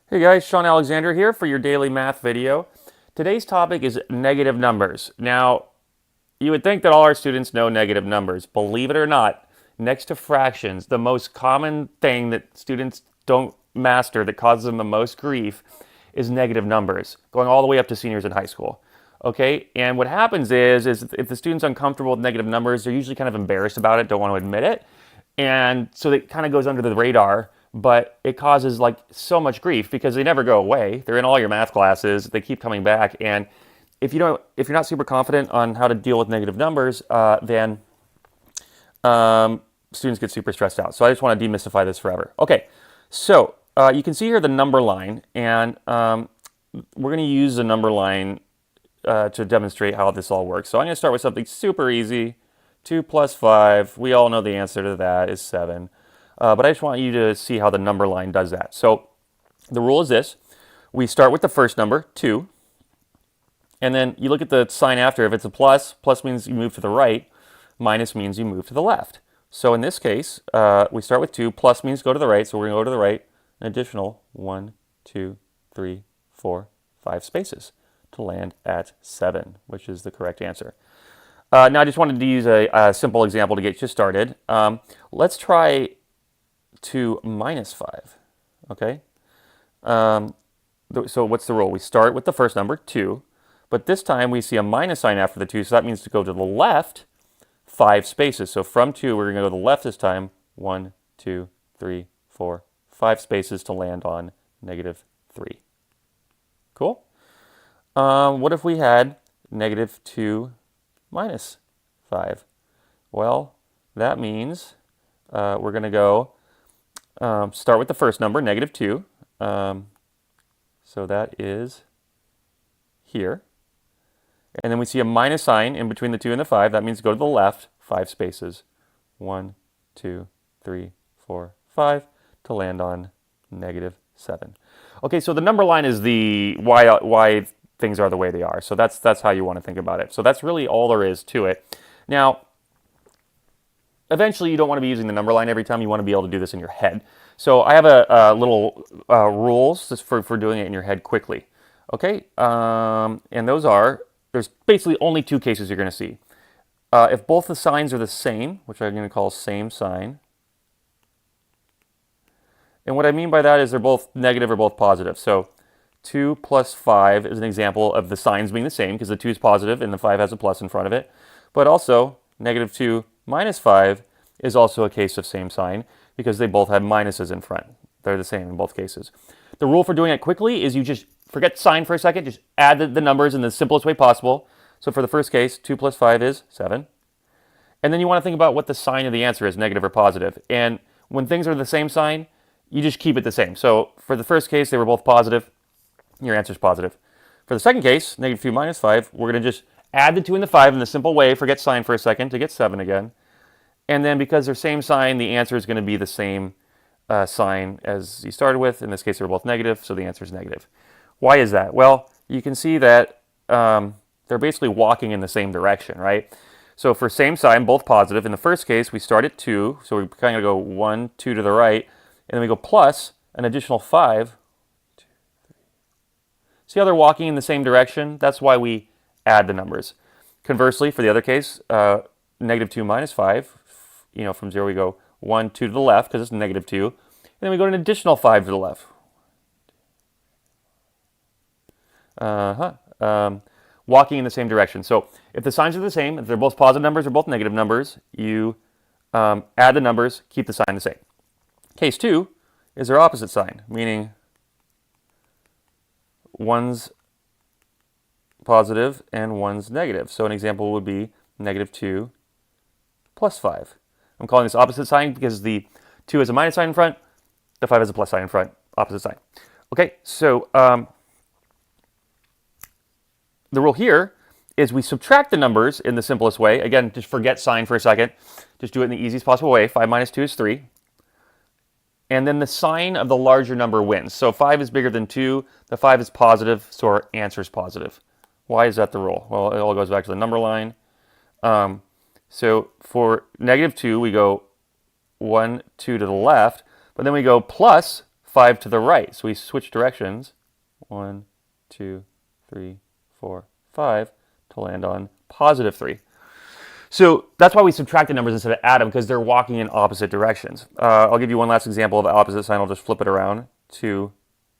Hey guys, Sean Alexander here for your daily math video. Today's topic is negative numbers. Now, you would think that all our students know negative numbers. Believe it or not, next to fractions, the most common thing that students don't master that causes them the most grief is negative numbers, going all the way up to seniors in high school. Okay, and what happens is if the student's uncomfortable with negative numbers, they're usually kind of embarrassed about it, don't want to admit it. And so it kind of goes under the radar, but it causes like so much grief because they never go away. They're in all your math classes, they keep coming back. And if you're not super confident on how to deal with negative numbers, then students get super stressed out. So I just want to demystify this forever. Okay, so you can see here the number line, and we're going to use the number line to demonstrate how this all works. So I'm going to start with something super easy. 2 plus 5, we all know the answer to that is 7. But I just want you to see how the number line does that. So the rule is this. We start with the first number, 2. And then you look at the sign after. If it's a plus, plus means you move to the right. Minus means you move to the left. So in this case, we start with 2. Plus means go to the right. So we're going to go to the right an additional 1, 2, 3, 4, 5 spaces to land at 7, which is the correct answer. Now I just wanted to use a simple example to get you started. Let's try 2 minus 5, okay? So what's the rule? We start with the first number, 2, but this time we see a minus sign after the 2, so that means to go to the left 5 spaces. So from 2, we're going to go to the left this time, 1, 2, 3, 4, 5 spaces to land on negative 3. Cool? What if we had negative 2 minus 5? Well, that means we're going to go start with the first number, negative 2. So that is here. And then we see a minus sign in between the 2 and the 5. That means go to the left 5 spaces. 1, 2, 3, 4, 5 to land on negative 7. Okay, so the number line is the why things are the way they are. So that's how you want to think about it. So that's really all there is to it. Now, eventually you don't want to be using the number line every time. You want to be able to do this in your head. So I have a little rules just for doing it in your head quickly. Okay, and those are, there's basically only 2 cases you're going to see. If both the signs are the same, which I'm going to call same sign, and what I mean by that is they're both negative or both positive. So 2 plus 5 is an example of the signs being the same because the 2 is positive and the 5 has a plus in front of it. But also, negative 2 minus 5 is also a case of same sign because they both have minuses in front. They're the same in both cases. The rule for doing it quickly is you just forget sign for a second, just add the numbers in the simplest way possible. So for the first case, 2 plus 5 is 7. And then you want to think about what the sign of the answer is, negative or positive. And when things are the same sign, you just keep it the same. So for the first case, they were both positive. Your answer is positive. For the second case, negative 2 minus 5, we're going to just add the 2 and the 5 in the simple way, forget sign for a second to get 7 again. And then because they're same sign, the answer is going to be the same sign as you started with. In this case, they were both negative, so the answer is negative. Why is that? Well, you can see that they're basically walking in the same direction, right? So for same sign, both positive. In the first case, we start at 2, so we kind of go 1, 2 to the right, and then we go plus an additional 5. See how they're walking in the same direction? That's why we add the numbers. Conversely, for the other case, negative 2 minus 5, from 0 we go 1, 2 to the left because it's negative 2. And then we go an additional 5 to the left. Walking in the same direction. So if the signs are the same, if they're both positive numbers or both negative numbers, you add the numbers, keep the sign the same. Case 2 is their opposite sign, meaning one's positive and one's negative. So an example would be negative 2 plus 5. I'm calling this opposite sign because the 2 has a minus sign in front, the 5 has a plus sign in front, opposite sign. Okay, so the rule here is we subtract the numbers in the simplest way. Again, just forget sign for a second. Just do it in the easiest possible way. 5 minus 2 is 3. And then the sign of the larger number wins. So 5 is bigger than 2. The 5 is positive, so our answer is positive. Why is that the rule? Well, it all goes back to the number line. So for negative 2, we go 1, 2 to the left. But then we go plus 5 to the right. So we switch directions, 1, 2, 3, 4, 5, to land on positive 3. So that's why we subtracted numbers instead of add them, because they're walking in opposite directions. I'll give you one last example of the opposite sign. I'll just flip it around. 2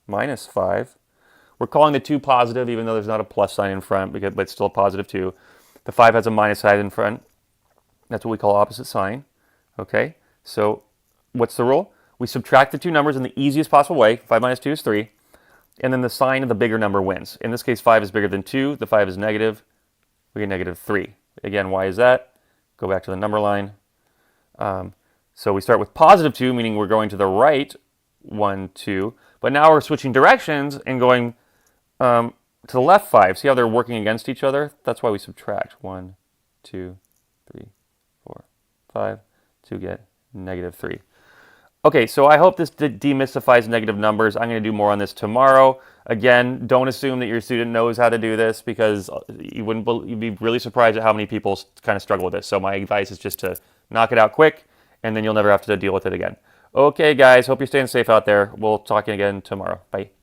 minus 5. We're calling the 2 positive, even though there's not a plus sign in front, but it's still a positive 2. The 5 has a minus sign in front. That's what we call opposite sign. Okay, so what's the rule? We subtract the two numbers in the easiest possible way. 5 minus 2 is 3. And then the sign of the bigger number wins. In this case, 5 is bigger than 2. The 5 is negative. We get negative 3. Again, why is that? Go back to the number line. So we start with positive 2, meaning we're going to the right, 1, 2. But now we're switching directions and going to the left 5. See how they're working against each other? That's why we subtract. 1, 2, 3, 4, 5 to get negative 3. Okay, so I hope this demystifies negative numbers. I'm going to do more on this tomorrow. Again, don't assume that your student knows how to do this, because you'd be really surprised at how many people kind of struggle with this. So my advice is just to knock it out quick, and then you'll never have to deal with it again. Okay, guys, hope you're staying safe out there. We'll talk again tomorrow. Bye.